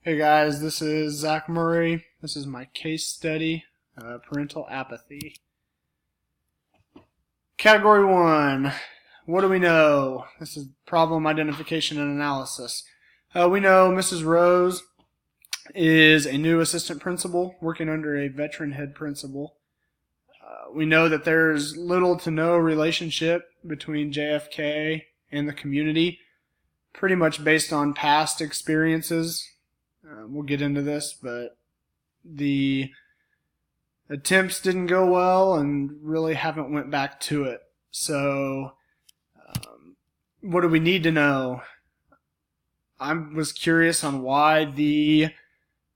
Hey guys, this is Zach Murray. This is my case study, parental apathy. Category 1, what do we know? This is problem identification and analysis. We know Mrs. Rose is a new assistant principal working under a veteran head principal. We know that there's little to no relationship between JFK and the community, pretty much based on past experiences. We'll get into this, but the attempts didn't go well and really haven't went back to it. So what do we need to know? I was curious on why the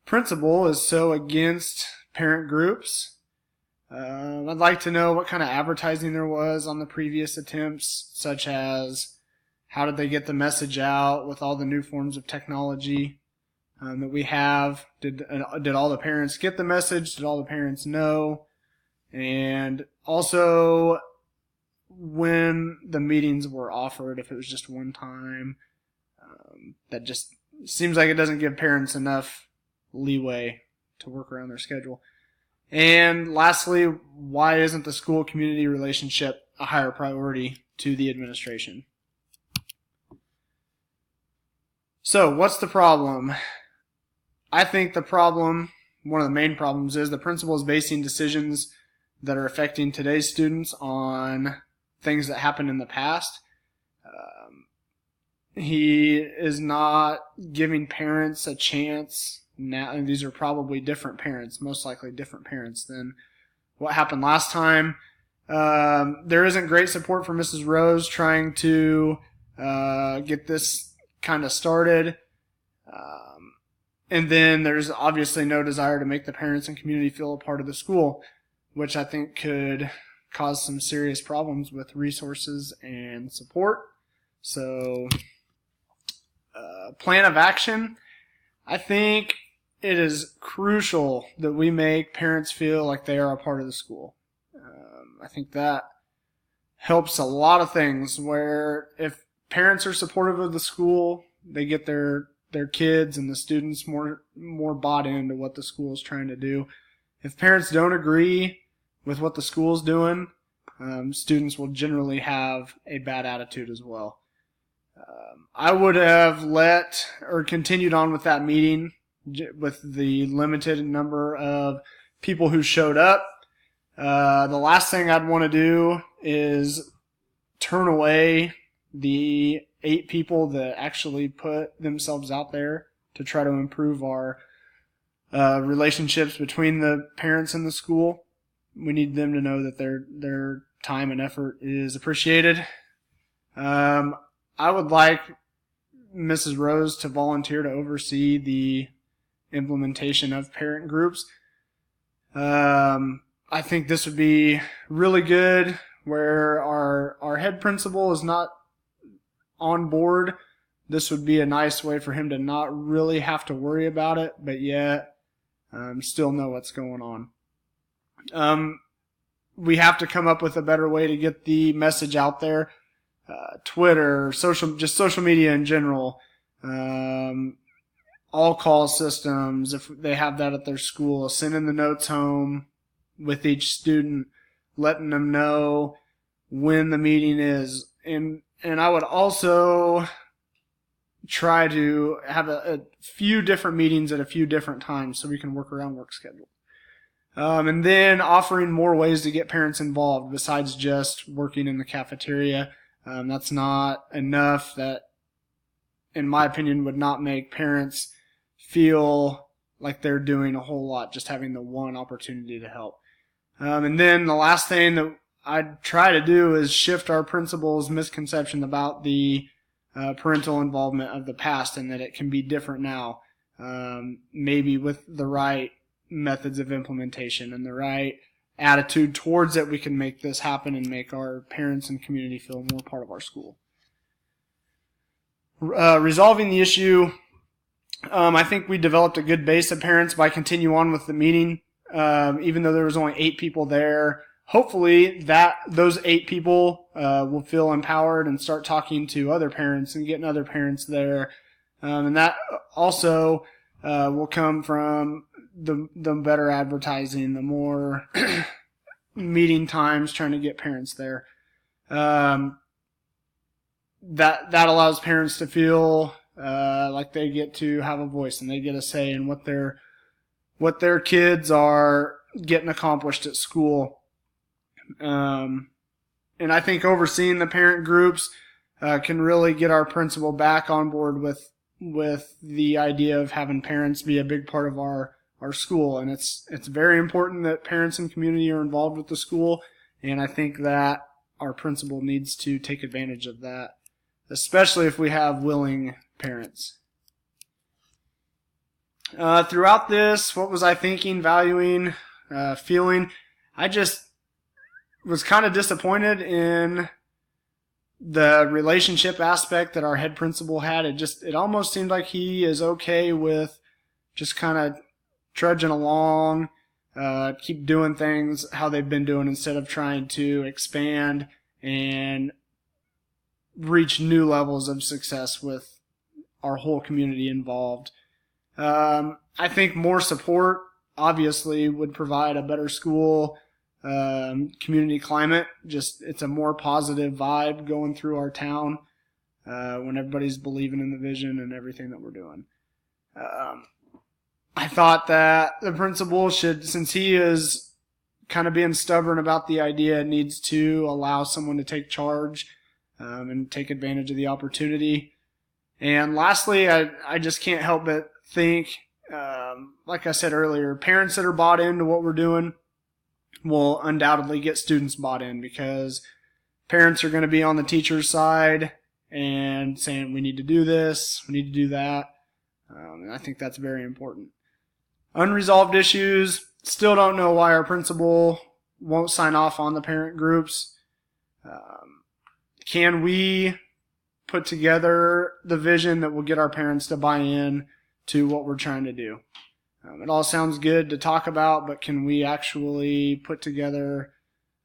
principal is so against parent groups. I'd like to know what kind of advertising there was on the previous attempts, such as how did they get the message out with all the new forms of technology that we have. Did all the parents get the message? Did all the parents know? And also when the meetings were offered, if it was just one time. That just seems like it doesn't give parents enough leeway to work around their schedule. And lastly, why isn't the school-community relationship a higher priority to the administration? So, what's the problem? I think the problem, one of the main problems, is the principal is basing decisions that are affecting today's students on things that happened in the past. He is not giving parents a chance now, and these are probably different parents, most likely different parents than what happened last time. There isn't great support for Mrs. Rose trying to get this kind of started. And then there's obviously no desire to make the parents and community feel a part of the school, which I think could cause some serious problems with resources and support. So, plan of action. I think it is crucial that we make parents feel like they are a part of the school. I think that helps a lot of things, where if parents are supportive of the school, they get their kids and the students more bought into what the school is trying to do. If parents don't agree with what the school is doing, students will generally have a bad attitude as well. I would have continued on with that meeting with the limited number of people who showed up. The last thing I'd want to do is turn away the 8 people that actually put themselves out there to try to improve our relationships between the parents and the school. We need them to know that their time and effort is appreciated. I would like Mrs. Rose to volunteer to oversee the implementation of parent groups. I think this would be really good, where our head principal is not on board. This would be a nice way for him to not really have to worry about it, but yet still know what's going on. We have to come up with a better way to get the message out there. Twitter, social media in general, all call systems, if they have that at their school, sending the notes home with each student, letting them know when the meeting is. And I would also try to have a few different meetings at a few different times so we can work around work schedule. And then offering more ways to get parents involved besides just working in the cafeteria. That's not enough. That, in my opinion, would not make parents feel like they're doing a whole lot, just having the one opportunity to help. And then the last thing that I'd try to do is shift our principal's misconception about the parental involvement of the past, and that it can be different now. Maybe with the right methods of implementation and the right attitude towards it, we can make this happen and make our parents and community feel more part of our school. Resolving the issue, I think we developed a good base of parents by continuing on with the meeting. Even though there was only 8 people there, hopefully those 8 people will feel empowered and start talking to other parents and getting other parents there. And that also will come from the better advertising, the more meeting times, trying to get parents there. That allows parents to feel like they get to have a voice and they get a say in what their kids are getting accomplished at school. And I think overseeing the parent groups can really get our principal back on board with the idea of having parents be a big part of our school. And it's very important that parents and community are involved with the school. And I think that our principal needs to take advantage of that, especially if we have willing parents. Throughout this, what was I thinking, valuing, feeling? I just was kind of disappointed in the relationship aspect that our head principal had. It almost seemed like he is okay with just kind of trudging along, keep doing things how they've been doing instead of trying to expand and reach new levels of success with our whole community involved. I think more support obviously would provide a better school community climate. It's a more positive vibe going through our town when everybody's believing in the vision and everything that we're doing. I thought that the principal should, since he is kind of being stubborn about the idea, needs to allow someone to take charge and take advantage of the opportunity. And lastly, I just can't help but think, like I said earlier, parents that are bought into what we're doing will undoubtedly get students bought in, because parents are going to be on the teacher's side and saying, we need to do this, we need to do that. And I think that's very important. Unresolved issues, still don't know why our principal won't sign off on the parent groups. Can we put together the vision that will get our parents to buy in to what we're trying to do? It all sounds good to talk about, but can we actually put together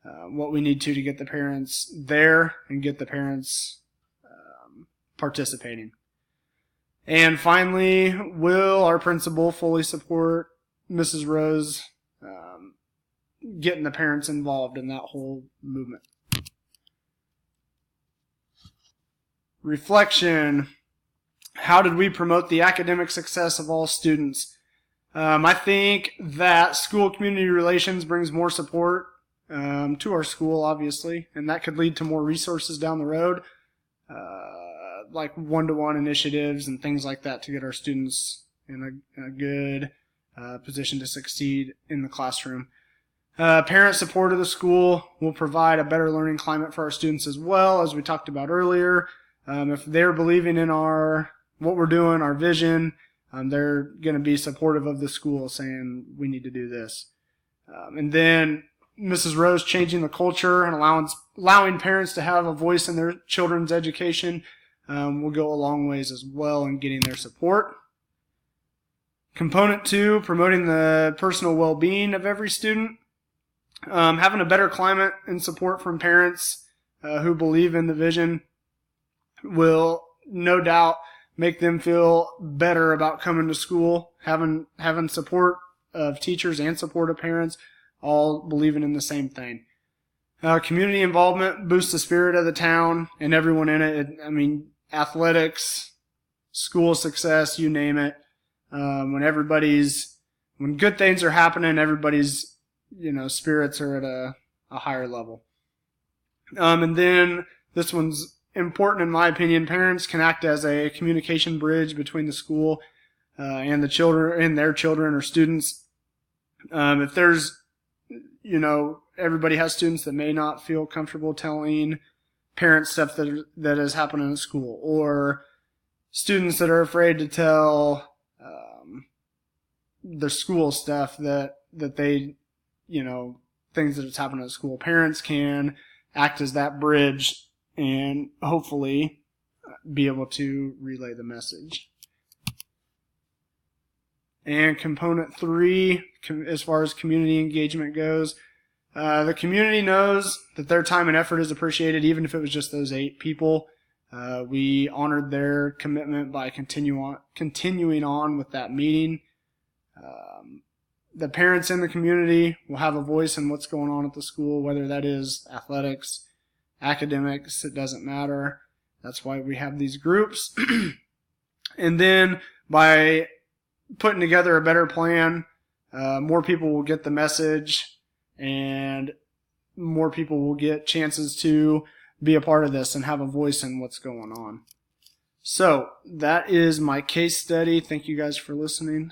what we need to get the parents there and get the parents participating? And finally, will our principal fully support Mrs. Rose getting the parents involved in that whole movement? Reflection. How did we promote the academic success of all students? I think that school community relations brings more support to our school, obviously, and that could lead to more resources down the road, like one-to-one initiatives and things like that to get our students in a good position to succeed in the classroom. Parent support of the school will provide a better learning climate for our students as well, as we talked about earlier. If they're believing in what we're doing, our vision, they're going to be supportive of the school, saying we need to do this. And then Mrs. Rose changing the culture and allowing parents to have a voice in their children's education will go a long ways as well in getting their support. Component 2, promoting the personal well-being of every student. Having a better climate and support from parents who believe in the vision will no doubt make them feel better about coming to school. Having support of teachers and support of parents, all believing in the same thing. Community involvement boosts the spirit of the town and everyone in it. Athletics, school success, you name it. When good things are happening, everybody's, spirits are at a higher level. And then this one's important in my opinion. Parents can act as a communication bridge between the school and the children and their children or students. If there's, everybody has students that may not feel comfortable telling parents stuff that is happening at school, or students that are afraid to tell the school stuff that they, things that is happening at school. Parents can act as that bridge and hopefully be able to relay the message. And component 3, as far as community engagement goes, the community knows that their time and effort is appreciated, even if it was just those 8 people. We honored their commitment by continuing on with that meeting. The parents in the community will have a voice in what's going on at the school, whether that is athletics, academics, it doesn't matter. That's why we have these groups. And then by putting together a better plan, more people will get the message and more people will get chances to be a part of this and have a voice in what's going on. So that is my case study. Thank you guys for listening.